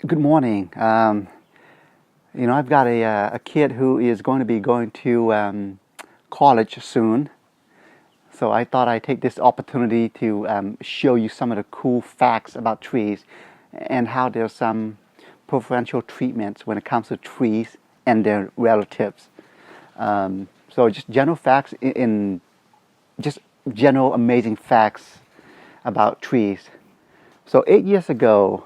Good morning. I've got a kid who is going to be going to college soon. So I thought I'd take this opportunity to show you some of the cool facts about trees and how there's some preferential treatments when it comes to trees and their relatives. So just general facts in just general amazing facts about trees. So 8 years ago,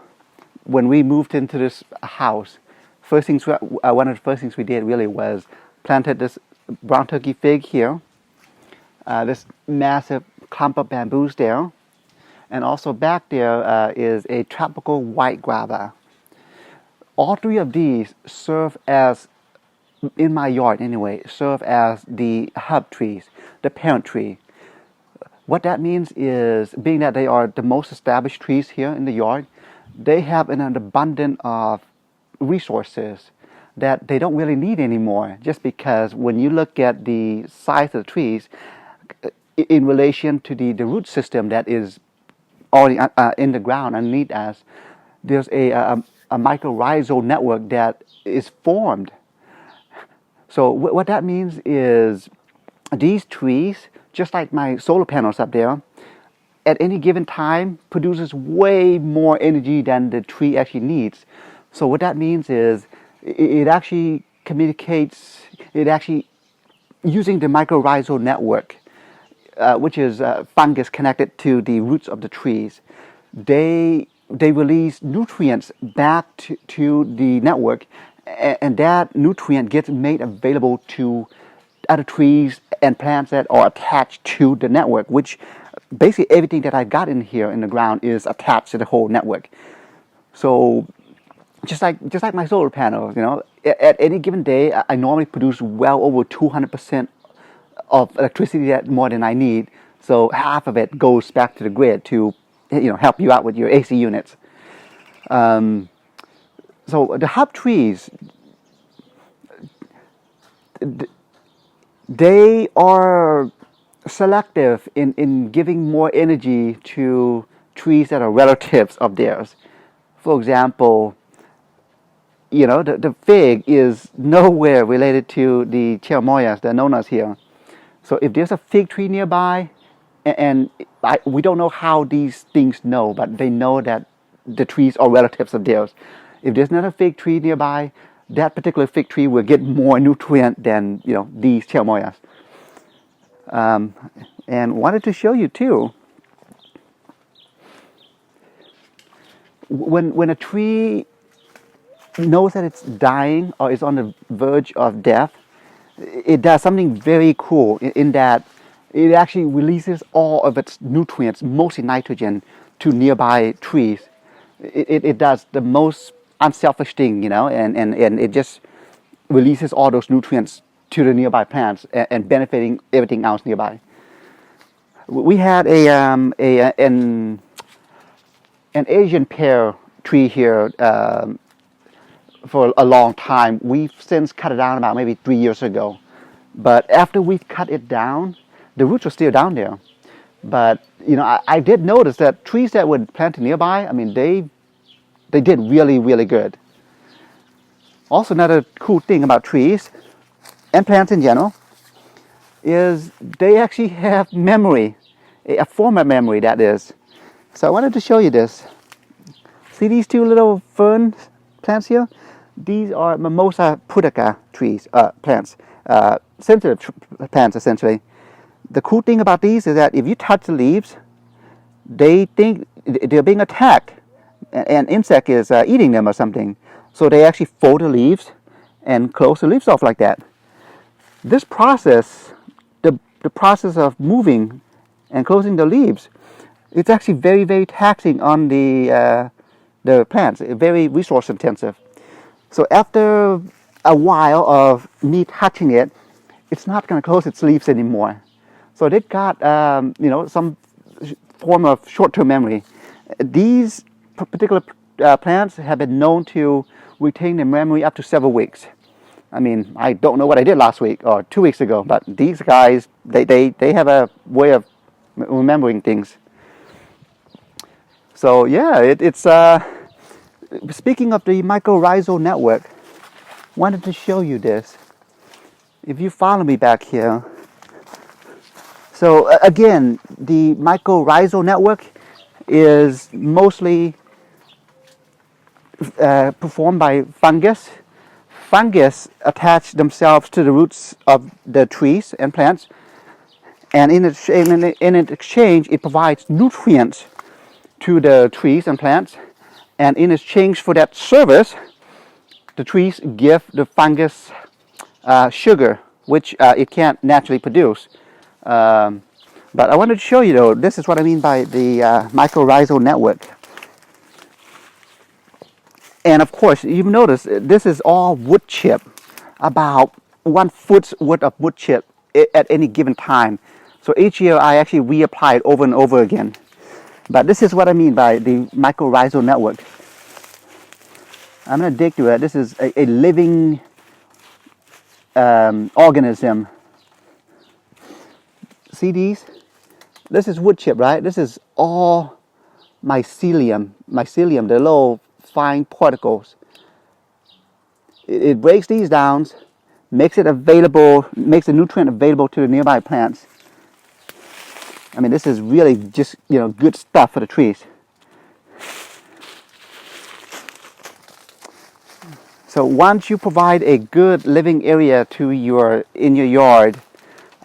when we moved into this house, one of the first things we did really was planted this brown turkey fig here, this massive clump of bamboos there, and also back there is a tropical white guava. All three of these serve as, in my yard anyway, serve as the hub trees, the parent tree. What that means is, being that they are the most established trees here in the yard, they have an abundance of resources that they don't really need anymore, just because when you look at the size of the trees in relation to the root system that is already in the ground underneath us, there's a mycorrhizal network that is formed. So what that means is these trees, just like my solar panels up there, at any given time produces way more energy than the tree actually needs. So what that means is it actually communicates, using the mycorrhizal network, which is fungus connected to the roots of the trees. They release nutrients back to the network, and that nutrient gets made available to other trees and plants that are attached to the network, which basically everything that I got in here in the ground is attached to the whole network. So just like my solar panels, at any given day, I normally produce well over 200% of electricity that more than I need. So half of it goes back to the grid to, help you out with your AC units. So the hub trees, they are selective in giving more energy to trees that are relatives of theirs. For example, the fig is nowhere related to the cherimoyas, the nonas here. So if there's a fig tree nearby, we don't know how these things know, but they know that the trees are relatives of theirs. If there's not a fig tree nearby, that particular fig tree will get more nutrient than these cherimoyas. And wanted to show you too, when a tree knows that it's dying or is on the verge of death, it does something very cool in that it actually releases all of its nutrients, mostly nitrogen, to nearby trees. It does the most unselfish thing, and it just releases all those nutrients to the nearby plants and benefiting everything else nearby. We had an Asian pear tree here for a long time. We've since cut it down about maybe 3 years ago. But after we cut it down, the roots are still down there. But I did notice that trees that were planted nearby, they did really, really good. Also, another cool thing about trees and plants in general is they actually have memory, a form of memory, that is. So I wanted to show you this. See these two little fern plants here? These are Mimosa pudica plants, sensitive plants essentially. The cool thing about these is that if you touch the leaves, they think they're being attacked. An insect is eating them or something. So they actually fold the leaves and close the leaves off like that. This process, the process of moving and closing the leaves, it's actually very, very taxing on the plants, very resource intensive. So after a while of me touching it, it's not going to close its leaves anymore. So they've got some form of short-term memory. These particular plants have been known to retain their memory up to several weeks. I don't know what I did last week or 2 weeks ago, but these guys, they have a way of remembering things. So yeah, speaking of the mycorrhizal network, wanted to show you this. If you follow me back here. So again, the mycorrhizal network is mostly performed by fungus. Fungus attach themselves to the roots of the trees and plants, and in exchange, it provides nutrients to the trees and plants. And in exchange for that service, the trees give the fungus sugar, which it can't naturally produce. But I wanted to show you, though, this is what I mean by the mycorrhizal network. And of course, you've noticed this is all wood chip, about 1 foot's worth of wood chip at any given time. So each year I actually reapply it over and over again. But this is what I mean by the mycorrhizal network. I'm going to dig through it. This is a living organism. See these? This is wood chip, right? This is all mycelium, the little fine particles. It breaks these down, makes it available, makes the nutrient available to the nearby plants. I mean, this is really just, good stuff for the trees. So once you provide a good living area in your yard,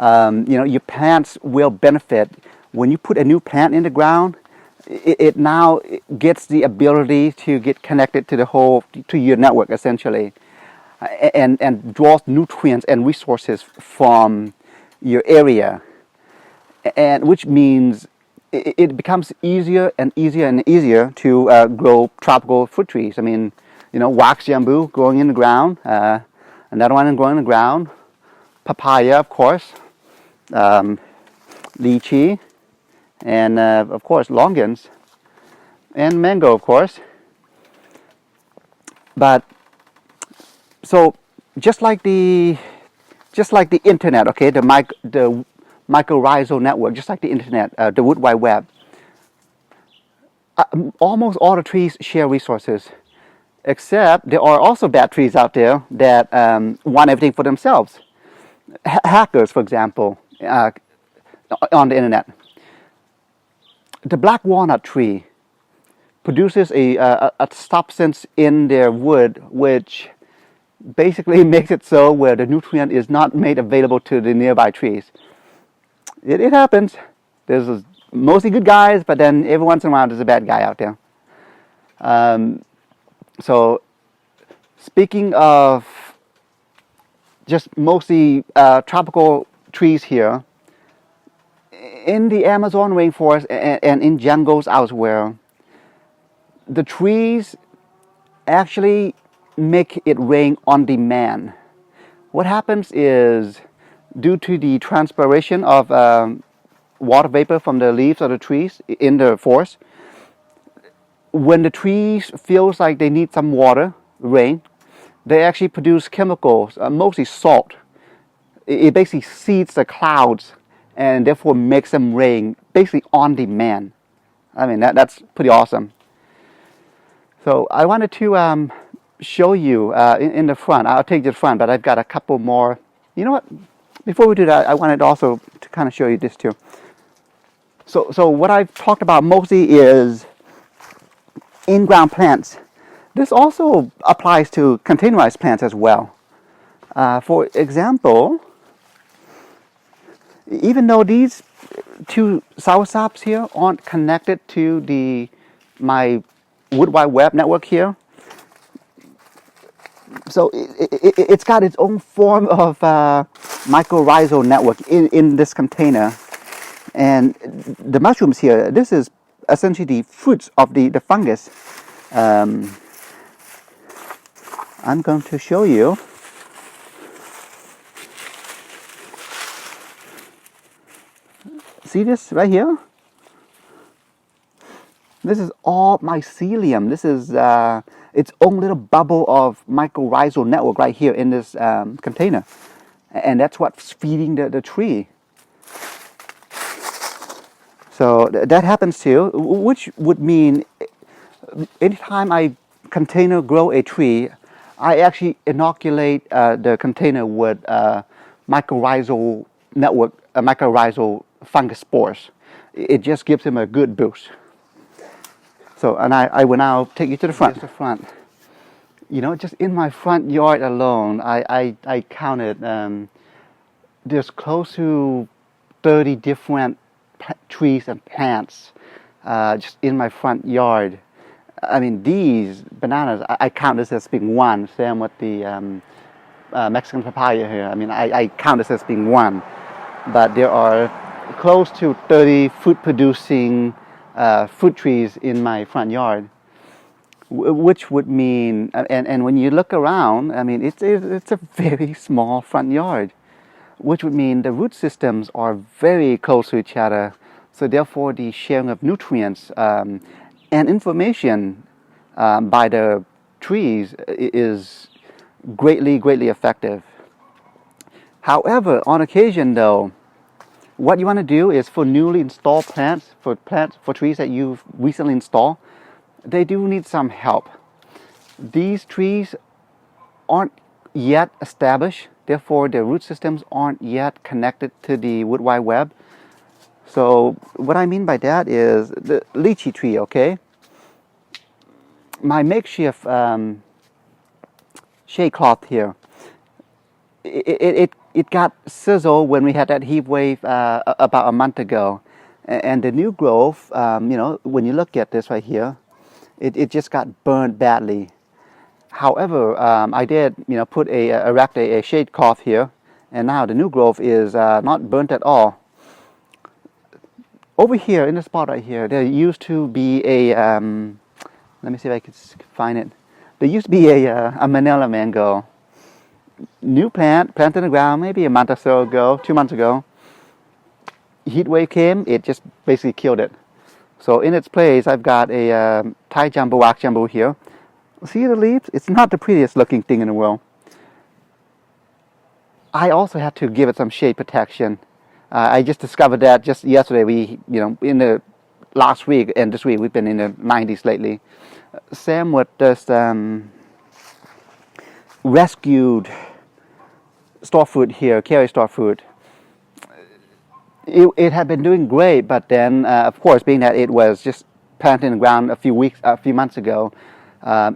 your plants will benefit. When you put a new plant in the ground, it now gets the ability to get connected to your network, essentially, and draws nutrients and resources from your area, and which means it becomes easier and easier to grow tropical fruit trees. I mean, wax jambu growing in the ground, another one growing in the ground, papaya, of course, lychee, and of course longans, and mango, of course. But so just like the internet, okay, the mycorrhizal network, just like the internet, the World Wide Web, almost all the trees share resources, except there are also bad trees out there that want everything for themselves. Hackers, for example, on the internet. The black walnut tree produces a substance in their wood which basically makes it so where the nutrient is not made available to the nearby trees. It happens. There's mostly good guys, but then every once in a while there's a bad guy out there. So speaking of just mostly tropical trees here, in the Amazon rainforest and in jungles elsewhere, the trees actually make it rain on demand. What happens is, due to the transpiration of water vapor from the leaves of the trees in the forest, when the trees feels like they need some water, rain, they actually produce chemicals, mostly salt. It basically seeds the clouds and therefore makes them rain basically on demand. I mean, that's pretty awesome. So I wanted to show you in the front. I'll take the front, but I've got a couple more. You know what? Before we do that, I wanted also to kind of show you this too. So what I've talked about mostly is in-ground plants. This also applies to containerized plants as well. For example, even though these two sourshops here aren't connected to my World Wide Web network here, so it's got its own form of mycorrhizal network in this container. And the mushrooms here, this is essentially the fruits of the fungus. I'm going to show you. See this right here? This is all mycelium. This is its own little bubble of mycorrhizal network right here in this container. And that's what's feeding the tree. So that happens too, which would mean anytime I container grow a tree, I actually inoculate the container with mycorrhizal network, mycorrhizal fungus spores. It just gives him a good boost. So, and I will now take you to the front. Here's the front. You know, just in my front yard alone, I counted, there's close to 30 different trees and plants just in my front yard. I mean, these bananas, I count this as being one. Same with the Mexican papaya here. I mean, I count this as being one. But there are close to 30 fruit-producing fruit trees in my front yard, which would mean, and when you look around, I mean, it's a very small front yard, which would mean the root systems are very close to each other. So therefore, the sharing of nutrients and information by the trees is greatly effective. However, on occasion though, what you want to do is for newly installed plants, for trees that you've recently installed, they do need some help. These trees aren't yet established, therefore their root systems aren't yet connected to the wood wide web. So what I mean by that is the lychee tree, okay? My makeshift shade cloth here, it got sizzled when we had that heat wave about a month ago. And the new growth, you know, when you look at this right here, it just got burned badly. However, I did, you know, erect a shade cloth here, and now the new growth is not burnt at all. Over here, in the spot right here, there used to be a, let me see if I can find it. There used to be a Manila mango. New planted in the ground maybe a month or so ago, 2 months ago. Heat wave came, it just basically killed it. So in its place, I've got a Thai jumbo, wax jumbo here. See the leaves? It's not the prettiest looking thing in the world. I also had to give it some shade protection. I just discovered that just yesterday. We, you know, in the last week and this week, we've been in the 90s lately. Same with this rescued store fruit here, carry store fruit. It had been doing great, but then, of course, being that it was just planted in the ground a few months ago,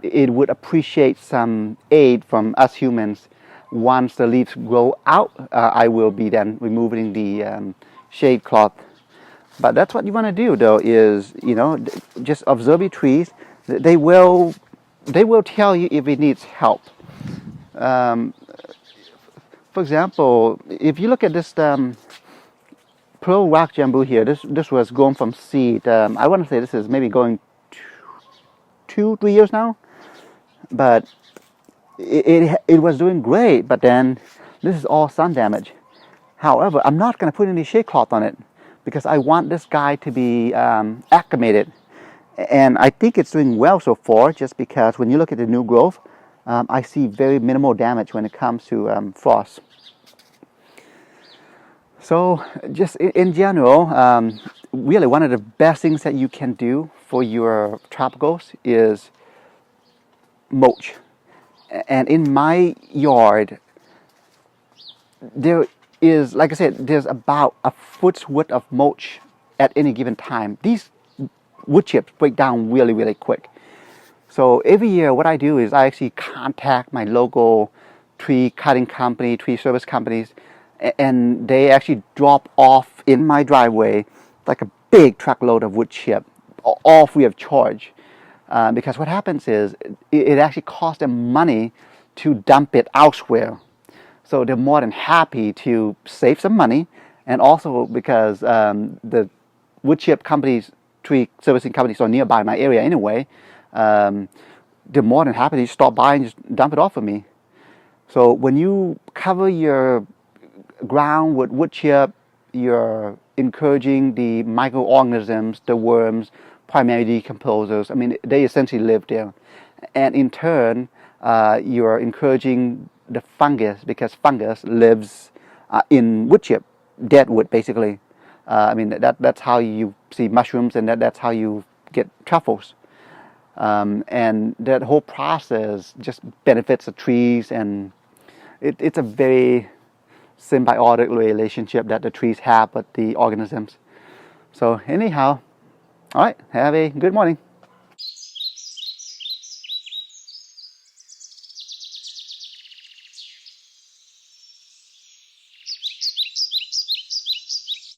it would appreciate some aid from us humans. Once the leaves grow out, I will be then removing the shade cloth. But that's what you want to do, though, is, you know, just observe your trees. They will tell you if it needs help. For example, if you look at this pearl rock jambu here, this was grown from seed. I want to say this is maybe going 2-3 years now, but it was doing great. But then this is all sun damage. However, I'm not going to put any shade cloth on it because I want this guy to be acclimated, and I think it's doing well so far. Just because when you look at the new growth, I see very minimal damage when it comes to frost. So just in general, really one of the best things that you can do for your tropicals is mulch. And in my yard, there is, like I said, there's about a foot's width of mulch at any given time. These wood chips break down really quick. So every year what I do is I actually contact my local tree cutting company, tree service companies, and they actually drop off in my driveway like a big truckload of wood chip, all free of charge. Because what happens is it actually costs them money to dump it elsewhere. So they're more than happy to save some money, and also because the wood chip companies, tree servicing companies are nearby my area anyway, they're more than happy to stop by and just dump it off for me. So when you cover your ground with wood chip, you're encouraging the microorganisms, the worms, primary decomposers. I mean, they essentially live there. And in turn, you're encouraging the fungus, because fungus lives in wood chip, dead wood basically. I mean, that's how you see mushrooms, and that's how you get truffles. And that whole process just benefits the trees, and it's a very symbiotic relationship that the trees have with the organisms. So anyhow, all right, have a good morning.